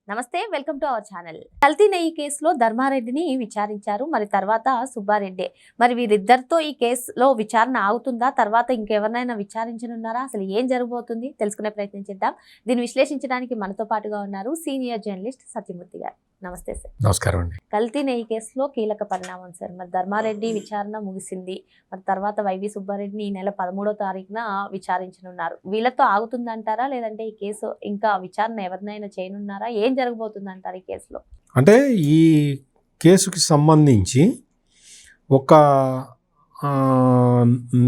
నమస్తే, welcome to our channel. కల్తీ నెయ్యి కేసులో ధర్మారెడ్డిని విచారించారు. మరి తర్వాత సుబ్బారెడ్డి. మరి వీరిద్దరితో ఈ కేసులో విచారణ ఆగుతుందా? తర్వాత ఇంకెవరినైనా విచారించనున్నారా? అసలు ఏం జరగబోతుంది తెలుసుకునే ప్రయత్నం చేద్దాం. దీన్ని విశ్లేషించడానికి మనతో పాటుగా ఉన్నారు సీనియర్ జర్నలిస్ట్ సత్యమూర్తి గారు. నమస్తే సార్. నమస్కారం అండి. కల్తీ నెయ్యి కేసులో కీలక పరిణామం సార్. మరి ధర్మారెడ్డి విచారణ ముగిసింది. మరి తర్వాత వైవి సుబ్బారెడ్డిని ఈ నెల 13వ తారీఖున విచారించనున్నారు. వీళ్ళతో ఆగుతుందంటారా, లేదంటే ఈ కేసు ఇంకా విచారణ ఎవరినైనా చేయనున్నారా? ఏం జరగబోతుంది అంటారు ఈ కేసులో? అంటే ఈ కేసుకి సంబంధించి ఒక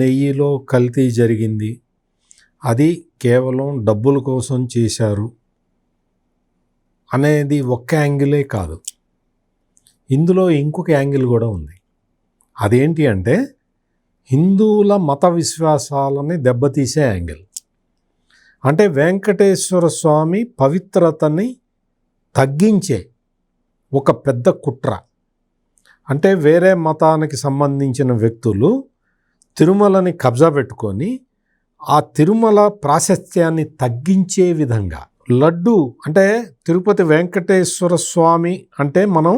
నెయ్యిలో కల్తీ జరిగింది, అది కేవలం డబ్బుల కోసం చేశారు అనేది ఒక్క యాంగిలే కాదు. ఇందులో ఇంకొక యాంగిల్ కూడా ఉంది. అదేంటి అంటే హిందువుల మత విశ్వాసాలని దెబ్బతీసే యాంగిల్. అంటే వెంకటేశ్వర స్వామి పవిత్రతని తగ్గించే ఒక పెద్ద కుట్ర. అంటే వేరే మతానికి సంబంధించిన వ్యక్తులు తిరుమలని కబ్జా పెట్టుకొని ఆ తిరుమల ప్రాశస్త్యాన్ని తగ్గించే విధంగా లడ్డు, అంటే తిరుపతి వెంకటేశ్వర స్వామి అంటే మనం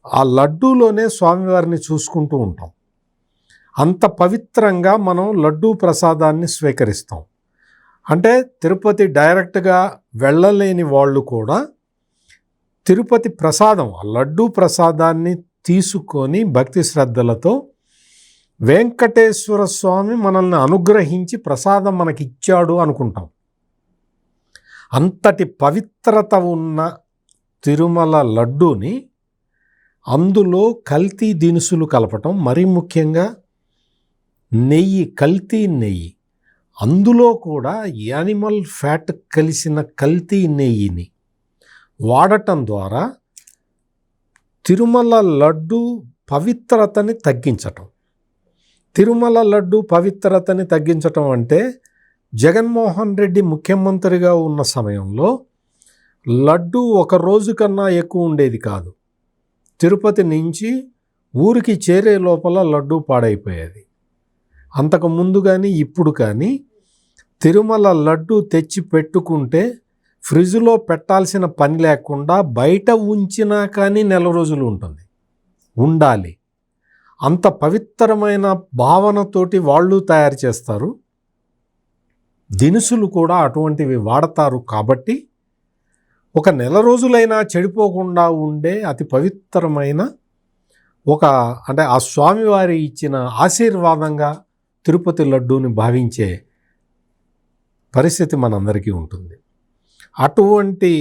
ఆ లడ్డూలోనే స్వామివారిని చూసుకుంటూ ఉంటాం. అంత పవిత్రంగా మనం లడ్డూ ప్రసాదాన్ని స్వీకరిస్తాం. అంటే తిరుపతి డైరెక్ట్గా వెళ్ళలేని వాళ్ళు కూడా తిరుపతి ప్రసాదం, ఆ లడ్డూ ప్రసాదాన్ని తీసుకొని భక్తి శ్రద్ధలతో వెంకటేశ్వర స్వామి మనల్ని అనుగ్రహించి ప్రసాదం మనకిచ్చాడు అనుకుంటాం. అంతటి పవిత్రత ఉన్న తిరుమల లడ్డూని అందులో కల్తీ దినుసులు కలపటం, మరీ ముఖ్యంగా నెయ్యి, కల్తీ నెయ్యి, అందులో కూడా యానిమల్ ఫ్యాట్ కలిసిన కల్తీ నెయ్యిని వాడటం ద్వారా తిరుమల లడ్డు పవిత్రతని తగ్గించటం. తిరుమల లడ్డు పవిత్రతని తగ్గించటం అంటే జగన్మోహన్ రెడ్డి ముఖ్యమంత్రిగా ఉన్న సమయంలో లడ్డు ఒక రోజు కన్నా ఎక్కువ ఉండేది కాదు. తిరుపతి నుంచి ఊరికి చేరే లోపల లడ్డు పాడైపోయేది. అంతకు ముందు కానీ ఇప్పుడు కానీ తిరుమల లడ్డు తెచ్చి పెట్టుకుంటే ఫ్రిడ్జ్లో పెట్టాల్సిన పని లేకుండా బయట ఉంచినా కానీ నెల రోజులు ఉండాలి. అంత పవిత్రమైన భావనతోటి వాళ్ళు తయారు చేస్తారు. దినుసులు కూడా అటువంటివి వాడతారు. కాబట్టి ఒక నెల రోజులైనా చెడిపోకుండా ఉండే అతి పవిత్రమైన అంటే ఆ స్వామివారి ఇచ్చిన ఆశీర్వాదంగా తిరుపతి లడ్డూని భావించే పరిస్థితి మనందరికీ ఉంటుంది. అటువంటి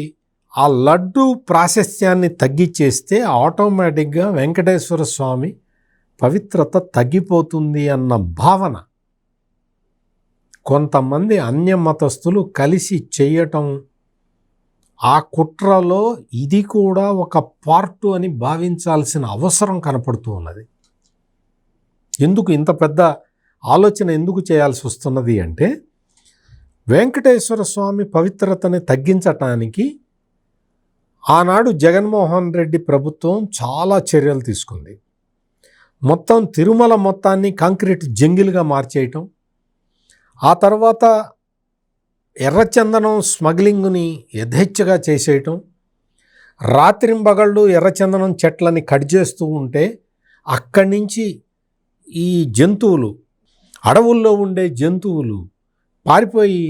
ఆ లడ్డు ప్రాశస్త్యాన్ని తగ్గించేస్తే ఆటోమేటిక్గా వెంకటేశ్వర స్వామి పవిత్రత తగ్గిపోతుంది అన్న భావన కొంతమంది అన్యమతస్థులు కలిసి చేయటం, ఆ కుట్రలో ఇది కూడా ఒక పార్టు అని భావించాల్సిన అవసరం కనపడుతూ ఉన్నది. ఎందుకు ఇంత పెద్ద ఆలోచన ఎందుకు చేయాల్సి వస్తున్నది అంటే వెంకటేశ్వర స్వామి పవిత్రతని తగ్గించటానికి ఆనాడు జగన్మోహన్ రెడ్డి ప్రభుత్వం చాలా చర్యలు తీసుకుంది. మొత్తం తిరుమల మొత్తాన్ని కాంక్రీట్ జంగిల్గా మార్చేయటం, ఆ తర్వాత ఎర్రచందనం స్మగ్లింగ్ని యథేచ్ఛగా చేసేయటం, రాత్రింబగళ్ళు ఎర్రచందనం చెట్లని కట్ చేస్తూ ఉంటే అక్కడి నుంచి ఈ జంతువులు, అడవుల్లో ఉండే జంతువులు పారిపోయి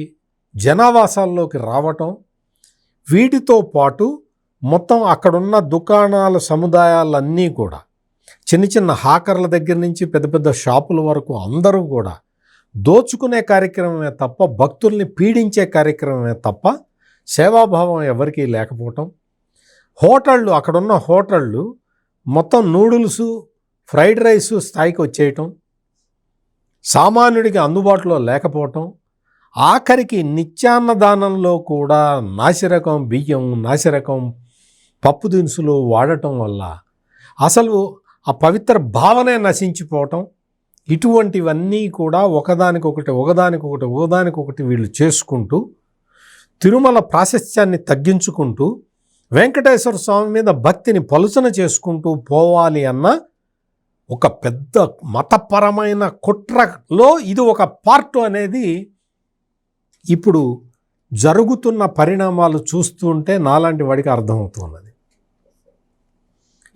జనావాసాల్లోకి రావటం, వీటితో పాటు మొత్తం అక్కడున్న దుకాణాల సముదాయాలన్నీ కూడా చిన్న చిన్న హాకర్ల దగ్గర నుంచి పెద్ద పెద్ద షాపుల వరకు అందరూ కూడా దోచుకునే కార్యక్రమమే తప్ప, భక్తుల్ని పీడించే కార్యక్రమమే తప్ప సేవాభావం ఎవరికీ లేకపోవటం, హోటళ్ళు, అక్కడున్న హోటళ్ళు మొత్తం నూడిల్సు, ఫ్రైడ్ రైసు స్థాయికి వచ్చేయటం, సామాన్యుడికి అందుబాటులో లేకపోవటం, ఆఖరికి నిత్యాన్నదానంలో కూడా నాసిరకం బియ్యం, నాసిరకం పప్పు దినుసులు వాడటం వల్ల అసలు ఆ పవిత్ర భావనే నశించిపోవటం, ఇటువంటివన్నీ కూడా ఒకదానికొకటి వీళ్ళు చేసుకుంటూ తిరుమల ప్రాశస్త్యాన్ని తగ్గించుకుంటూ వెంకటేశ్వర స్వామి మీద భక్తిని పలుచన చేసుకుంటూ పోవాలి అన్న ఒక పెద్ద మతపరమైన కుట్రలో ఇది ఒక పార్ట్ అనేది ఇప్పుడు జరుగుతున్న పరిణామాలు చూస్తుంటే నాలాంటి వాడికి అర్థమవుతున్నది.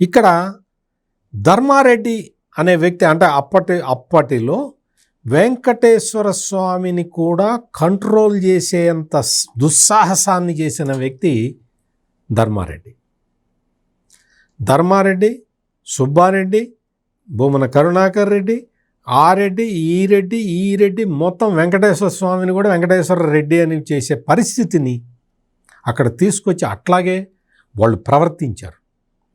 ఇక్కడ ధర్మారెడ్డి అనే వ్యక్తి అంటే అప్పటిలో వెంకటేశ్వర స్వామిని కూడా కంట్రోల్ చేసేంత దుస్సాహసాన్ని చేసిన వ్యక్తి ధర్మారెడ్డి, సుబ్బారెడ్డి, భూమన కరుణాకర్ రెడ్డి, ఆ రెడ్డి, ఈ రెడ్డి మొత్తం వెంకటేశ్వర స్వామిని కూడా వెంకటేశ్వర రెడ్డి అని చేసే పరిస్థితిని అక్కడ తీసుకొచ్చి అట్లాగే వాళ్ళు ప్రవర్తించారు.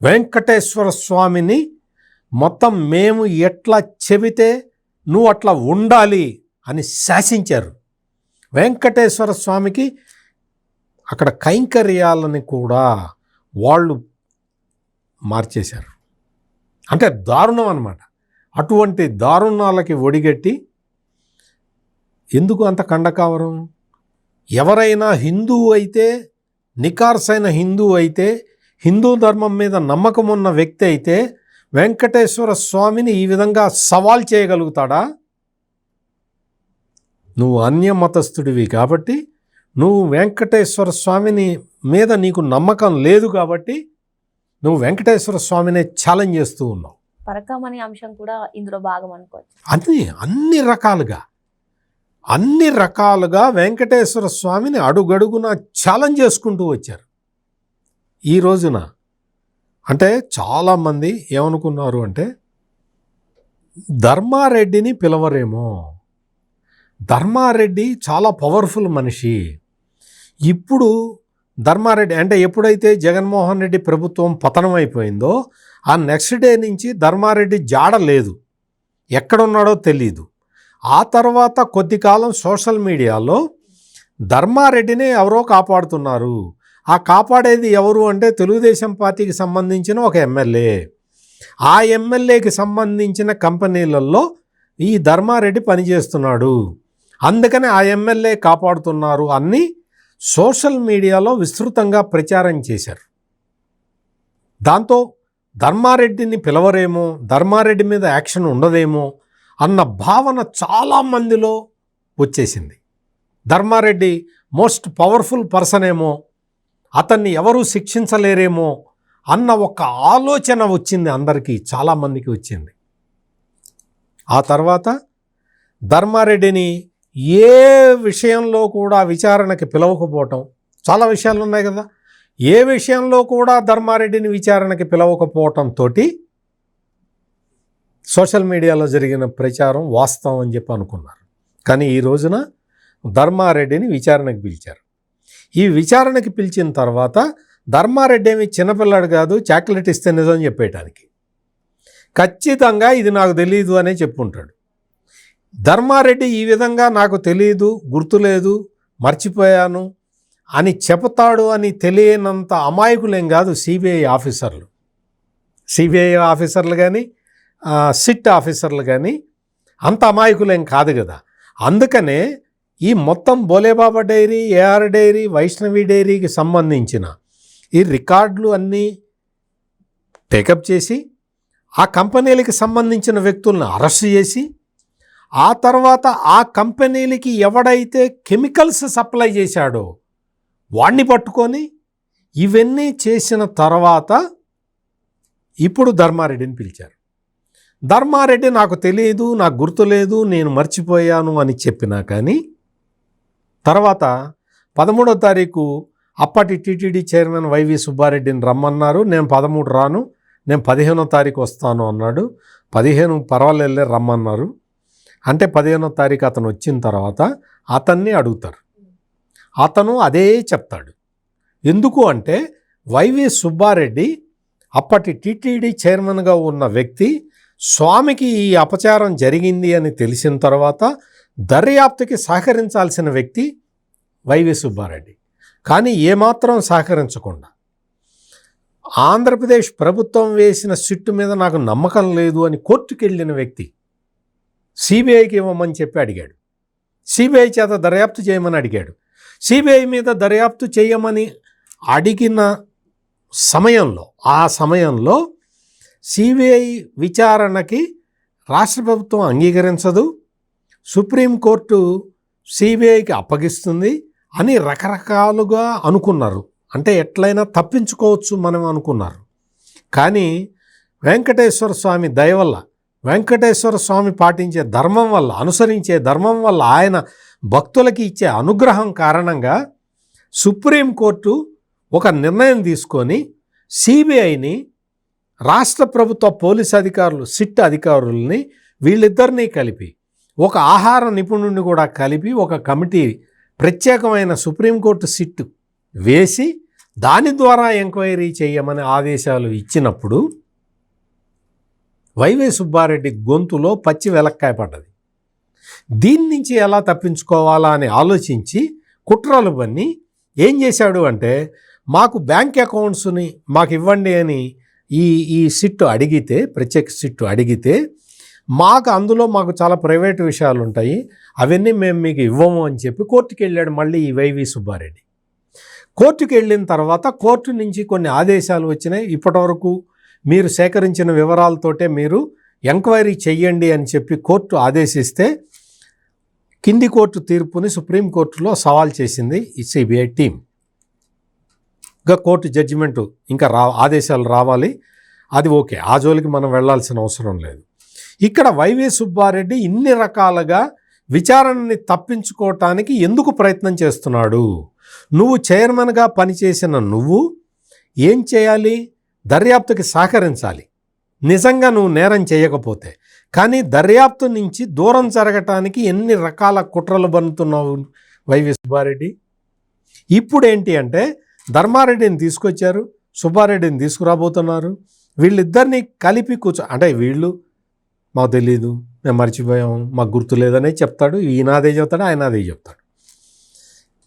వెంకటేశ్వర స్వామిని మొత్తం మేము ఎట్లా చెబితే నువ్వు అట్లా ఉండాలి అని శాసించారు. వెంకటేశ్వర స్వామికి అక్కడ కైంకర్యాలని కూడా వాళ్ళు మార్చేశారు. అంటే దారుణం అన్నమాట. అటువంటి దారుణాలకి ఒడిగట్టి ఎందుకు అంత కండకావరం? ఎవరైనా హిందువు అయితే, నికార్సైన హిందువు అయితే, హిందూ ధర్మం మీద నమ్మకం ఉన్న వ్యక్తి అయితే వెంకటేశ్వర స్వామిని ఈ విధంగా సవాల్ చేయగలుగుతాడా? నువ్వు అన్యమతస్థుడివి కాబట్టి, నువ్వు వెంకటేశ్వర స్వామిని మీద నీకు నమ్మకం లేదు కాబట్టి నువ్వు వెంకటేశ్వర స్వామినే ఛాలెంజ్ చేస్తూ ఉన్నావు. పరకం అనే అంశం కూడా ఇందులో భాగం అనుకోవచ్చు. అన్ని రకాలుగా వెంకటేశ్వర స్వామిని అడుగడుగున ఛాలెంజ్ చేసుకుంటూ వచ్చారు. ఈ రోజున అంటే చాలామంది ఏమనుకున్నారు అంటే ధర్మారెడ్డిని పిలవరేమో, ధర్మారెడ్డి చాలా పవర్ఫుల్ మనిషి. ఇప్పుడు ధర్మారెడ్డి అంటే ఎప్పుడైతే జగన్మోహన్ రెడ్డి ప్రభుత్వం పతనం అయిపోయిందో ఆ నెక్స్ట్ డే నుంచి ధర్మారెడ్డి జాడ లేదు, ఎక్కడున్నాడో తెలీదు. ఆ తర్వాత కొద్ది కాలం సోషల్ మీడియాలో ధర్మారెడ్డిని ఎవరో కాపాడుతున్నారు. ఆ కాపాడేది ఎవరు అంటే తెలుగుదేశం పార్టీకి సంబంధించిన ఒక ఎమ్మెల్యే. ఆ ఎమ్మెల్యేకి సంబంధించిన కంపెనీలలో ఈ ధర్మారెడ్డి పనిచేస్తున్నాడు, అందుకని ఆ ఎమ్మెల్యే కాపాడుతున్నారు అన్ని సోషల్ మీడియాలో విస్తృతంగా ప్రచారం చేశారు. దాంతో ధర్మారెడ్డిని పిలవరేమో, ధర్మారెడ్డి మీద యాక్షన్ ఉండదేమో అన్న భావన చాలామందిలో వచ్చేసింది. ధర్మారెడ్డి మోస్ట్ పవర్ఫుల్ పర్సన్ ఏమో, అతన్ని ఎవరూ శిక్షించలేరేమో అన్న ఒక ఆలోచన వచ్చింది, అందరికీ చాలామందికి వచ్చింది. ఆ తర్వాత ధర్మారెడ్డిని ఏ విషయంలో కూడా విచారణకి పిలవకపోవటం, చాలా విషయాలు ఉన్నాయి కదా, ఏ విషయంలో కూడా ధర్మారెడ్డిని విచారణకి పిలవకపోవటంతో సోషల్ మీడియాలో జరిగిన ప్రచారం వాస్తవం అని చెప్పి అనుకున్నారు. కానీ ఈ రోజున ధర్మారెడ్డిని విచారణకు పిలిచారు. ఈ విచారణకి పిలిచిన తర్వాత ధర్మారెడ్డి ఏమి చిన్నపిల్లాడు కాదు, చాక్లెట్ ఇస్తే నిజం చెప్పేయటానికి. ఖచ్చితంగా ఇది నాకు తెలియదు అనే చెప్పుంటాడు. ధర్మారెడ్డి ఈ విధంగా నాకు తెలియదు, గుర్తులేదు, మర్చిపోయాను అని చెప్తాడు అని తెలియనంత అమాయకులేం కాదు సిబిఐ ఆఫీసర్లు కానీ సిట్ ఆఫీసర్లు కానీ అంత అమాయకులేం కాదు కదా. అందుకనే ఈ మొత్తం Bholebaba dairy, AR dairy, Vaishnavi డైరీకి సంబంధించిన ఈ రికార్డులు అన్నీ టేకప్ చేసి ఆ కంపెనీలకి సంబంధించిన వ్యక్తులను అరెస్ట్ చేసి ఆ తర్వాత ఆ కంపెనీలకి ఎవడైతే కెమికల్స్ సప్లై చేశాడో వాడిని పట్టుకొని ఇవన్నీ చేసిన తర్వాత ఇప్పుడు ధర్మారెడ్డిని పిలిచారు. ధర్మారెడ్డి నాకు తెలియదు, నాకు గుర్తులేదు, నేను మర్చిపోయాను అని చెప్పినా కానీ తర్వాత 13వ తారీఖు అప్పటి టీటీడీ చైర్మన్ వైవి సుబ్బారెడ్డిని రమ్మన్నారు. నేను 13 రాను, నేను 15వ తారీఖు వస్తాను అన్నాడు. 15 పర్వాలేదులే రమ్మన్నారు. అంటే 15వ తారీఖు అతను వచ్చిన తర్వాత అతన్ని అడుగుతారు. అతను అదే చెప్తాడు. ఎందుకు అంటే వైవి సుబ్బారెడ్డి అప్పటి టీటీడీ చైర్మన్గా ఉన్న వ్యక్తి, స్వామికి ఈ అపచారం జరిగింది అని తెలిసిన తర్వాత దర్యాప్తుకి సహకరించాల్సిన వ్యక్తి వైవి సుబ్బారెడ్డి. కానీ ఏమాత్రం సహకరించకుండా ఆంధ్రప్రదేశ్ ప్రభుత్వం వేసిన సిట్టు మీద నాకు నమ్మకం లేదు అని కోర్టుకు వెళ్ళిన వ్యక్తి సిబిఐకి ఇవ్వమని చెప్పి అడిగాడు. సిబిఐ చేత దర్యాప్తు చేయమని అడిగాడు. సిబిఐ మీద దర్యాప్తు చేయమని అడిగిన సమయంలో సిబిఐ విచారణకి రాష్ట్ర ప్రభుత్వం అంగీకరించదు, సుప్రీంకోర్టు సిబిఐకి అప్పగిస్తుంది. అని రకరకాలుగా అనుకున్నారు. అంటే ఎట్లయినా తప్పించుకోవచ్చు మనం అనుకున్నారు. కానీ వెంకటేశ్వర స్వామి దయ వల్ల, వెంకటేశ్వర స్వామి పాటించే ధర్మం వల్ల, అనుసరించే ధర్మం వల్ల, ఆయన భక్తులకి ఇచ్చే అనుగ్రహం కారణంగా సుప్రీంకోర్టు ఒక నిర్ణయం తీసుకొని సిబిఐని, రాష్ట్ర ప్రభుత్వ పోలీస్ అధికారులు, సిట్ అధికారుల్ని వీళ్ళిద్దరినీ కలిపి, ఒక ఆహార నిపుణుడిని కూడా కలిపి ఒక కమిటీ, ప్రత్యేకమైన సుప్రీంకోర్టు సిట్ వేసి దాని ద్వారా ఎంక్వైరీ చేయమని ఆదేశాలు ఇచ్చినప్పుడు వైవి సుబ్బారెడ్డి గొంతులో పచ్చి వెలక్కాయ పడ్డది. దీని నుంచి ఎలా తప్పించుకోవాలా అని ఆలోచించి కుట్రలు పన్ని ఏం చేశాడు అంటే, మాకు బ్యాంక్ అకౌంట్స్ని మాకు ఇవ్వండి అని ఈ సిట్టు అడిగితే, ప్రత్యేక సిట్టు అడిగితే, అందులో మాకు చాలా ప్రైవేటు విషయాలు ఉంటాయి, అవన్నీ మేము మీకు ఇవ్వము అని చెప్పి కోర్టుకి వెళ్ళాడు మళ్ళీ ఈ వైవి సుబ్బారెడ్డి. కోర్టుకి వెళ్ళిన తర్వాత కోర్టు నుంచి కొన్ని ఆదేశాలు వచ్చినాయి. ఇప్పటివరకు మీరు సేకరించిన వివరాలతోటే మీరు ఎంక్వైరీ చెయ్యండి అని చెప్పి కోర్టు ఆదేశిస్తే, కింది కోర్టు తీర్పుని సుప్రీంకోర్టులో సవాల్ చేసింది ఈ సిబిఐ టీం. ఇంకా కోర్టు జడ్జిమెంటు ఇంకా ఆదేశాలు రావాలి, అది ఓకే, ఆ జోలికి మనం వెళ్లాల్సిన అవసరం లేదు. ఇక్కడ వైవి సుబ్బారెడ్డి ఇన్ని రకాలుగా విచారణని తప్పించుకోవటానికి ఎందుకు ప్రయత్నం చేస్తున్నాడు? నువ్వు చైర్మన్గా పనిచేసిన నువ్వు ఏం చేయాలి? దర్యాప్తుకి సహకరించాలి, నిజంగా నువ్వు నేరం చేయకపోతే. కానీ దర్యాప్తు నుంచి దూరం జరగటానికి ఎన్ని రకాల కుట్రలు బన్నుతున్నావు వైవి సుబ్బారెడ్డి. ఇప్పుడు ఏంటి అంటే, ధర్మారెడ్డిని తీసుకొచ్చారు, సుబ్బారెడ్డిని తీసుకురాబోతున్నారు. వీళ్ళిద్దరినీ కలిపి అంటే వీళ్ళు మాకు తెలీదు, మేము మర్చిపోయాము, మాకు గుర్తు లేదనే చెప్తాడు. ఈయన అదే చెప్తాడు, ఆయన అదే చెప్తాడు.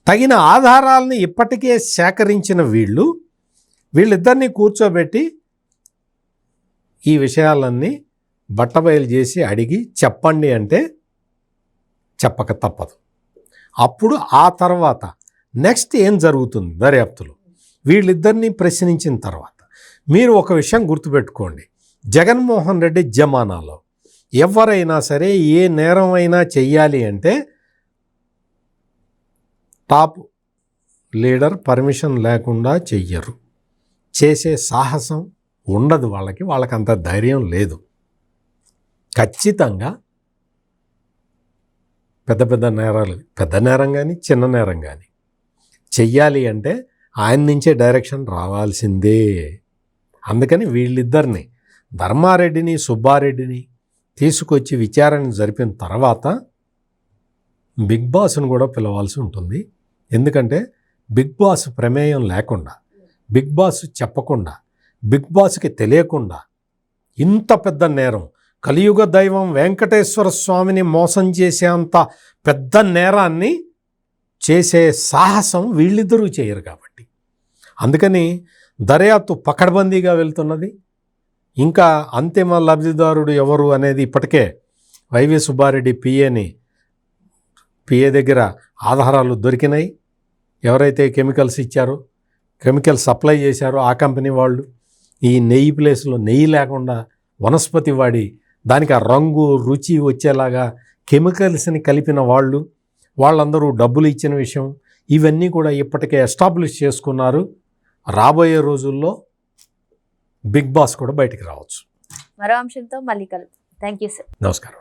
తగిన ఆధారాలని ఇప్పటికే సేకరించిన వీళ్ళిద్దరినీ కూర్చోబెట్టి ఈ విషయాలన్నీ బట్టబయలు చేసి అడిగి చెప్పండి అంటే చెప్పక తప్పదు. అప్పుడు ఆ తర్వాత నెక్స్ట్ ఏం జరుగుతుంది దర్యాప్తులో, వీళ్ళిద్దరినీ ప్రశ్నించిన తర్వాత మీరు ఒక విషయం గుర్తుపెట్టుకోండి. జగన్మోహన్ రెడ్డి జమానాలో ఎవరైనా సరే ఏ నేరం అయినా చెయ్యాలి అంటే టాప్ లీడర్ పర్మిషన్ లేకుండా చెయ్యరు. చేసే సాహసం ఉండదు వాళ్ళకి అంత ధైర్యం లేదు. ఖచ్చితంగా పెద్ద నేరాలు, పెద్ద నేరం కానీ చిన్న నేరం కానీ చెయ్యాలి అంటే ఆయన నుంచే డైరెక్షన్ రావాల్సిందే. అందుకని వీళ్ళిద్దరిని, ధర్మారెడ్డిని సుబ్బారెడ్డిని తీసుకొచ్చి విచారణ జరిపిన తర్వాత బిగ్ బాస్ను కూడా పిలవాల్సి ఉంటుంది. ఎందుకంటే బిగ్ బాస్ ప్రమేయం లేకుండా, బిగ్ బాస్ చెప్పకుండా, బిగ్ బాస్కి తెలియకుండా ఇంత పెద్ద నేరం, కలియుగ దైవం వెంకటేశ్వర స్వామిని మోసం చేసేంత పెద్ద నేరాన్ని చేసే సాహసం వీళ్ళిద్దరూ చేయరు కాబట్టి, అందుకని దర్యాప్తు పకడ్బందీగా వెళ్తున్నది. ఇంకా అంతిమ లబ్ధిదారుడు ఎవరు అనేది ఇప్పటికే వైవి సుబ్బారెడ్డి పిఏ దగ్గర ఆధారాలు దొరికినాయి. ఎవరైతే కెమికల్స్ ఇచ్చారో, కెమికల్ సప్లై చేశారో ఆ కంపెనీ వాళ్ళు, ఈ నెయ్యి ప్లేస్లో నెయ్యి లేకుండా వనస్పతి వాడి దానికి ఆ రంగు రుచి వచ్చేలాగా కెమికల్స్ని కలిపిన వాళ్ళందరూ డబ్బులు ఇచ్చిన విషయం, ఇవన్నీ కూడా ఇప్పటికే ఎస్టాబ్లిష్ చేసుకున్నారు. రాబోయే రోజుల్లో బిగ్ బాస్ కూడా బయటికి రావచ్చు. మరో అంశంతో మళ్ళీ కలుద్దాం. Thank you sir. నమస్కారం.